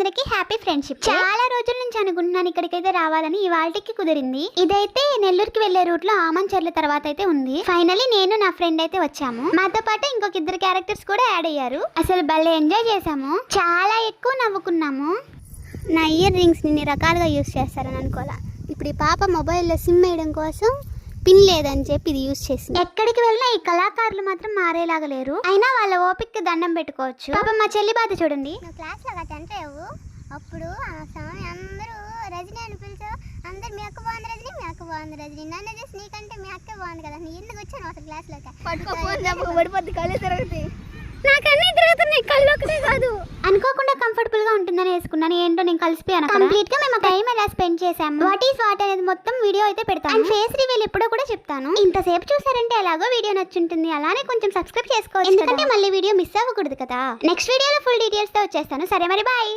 వాళ్ళకి happy friendship. చాలా రోజుల నుంచి అనుకుంటున్నాను ఇక్కడికైతే రావాలని, ఇవాళకి కుదిరింది. ఇదైతే నెల్లూరుకి వెళ్లే రూట్ లో ఆమంచర్ల తర్వాత అయితే ఉంది. ఫైనలీ నేను నా ఫ్రెండ్ అయితే వచ్చాము. మాతో పాటు ఇంకొక ఇద్దరు క్యారెక్టర్స్ కూడా యాడ్ అయ్యారు. అసలు భలే ఎంజాయ్ చేసాము, చాలా ఎక్కువ నవ్వుకున్నాము. నా ఇయర్ రింగ్స్ ని రకాలుగా యూజ్ చేస్తారని అనుకోవాలా. ఇప్పుడు ఈ పాప మొబైల్లో సిమ్ వేయడం కోసం పిన్ లేదని చెప్పి ఇది యూజ్ చేసింది. ఎక్కడికి వెళ్ళినా ఈ కళాకారులు మాత్రం మారేలాగా లేరు. అయినా వాళ్ళ ఓపికకి దండం పెట్టుకోవచ్చు. పాప మా చెల్లి బాధ చూడండి. నువ్వు క్లాస్లో గట్ట అంటావు, అప్పుడు ఆ సమయం అందరూ రజనీ అని పిలిచావు. అందరు మీ అక్క బాగుంది రజనీ, మీ అక్క బాగుంది రజనీ. నన్ను చూసి నీకంటే మీ అక్క బాగుంది కదా, నీ ఎందుకు వచ్చాను అసలు క్లాస్లోకి? పడిపోద్ది, కళ్ళు తిరుగుతాయి. నాకు అన్నీ తిరుగుతున్నాయి, కళ్ళు ఒకటే కాదు. అనుకోకుండా కంఫర్టబుల్ గా ఉంటుందని వేసుకున్నాను. ఏంటో నేను కలిసిపోయాను. కంప్లీట్ గా మేము టైం ఎలా స్పెండ్ చేసాము, వాట్ ఈస్ వాట్ అనేది మొత్తం వీడియో అయితే పెడతాను. అండ్ ఫేస్ రివీల్ ఎప్పుడో కూడా చెప్తాను. ఇంతసేపు చూసారంటే ఎలాగో వీడియో నచ్చుంటుంది, అలానే కొంచెం సబ్స్క్రైబ్ చేసుకోవచ్చు, ఎందుకంటే మళ్ళీ వీడియో మిస్ అవ్వకూడదు కదా. నెక్స్ట్ వీడియోలో ఫుల్ డీటెయిల్స్ తో వచ్చేస్తాను. సరే మరి బాయ్.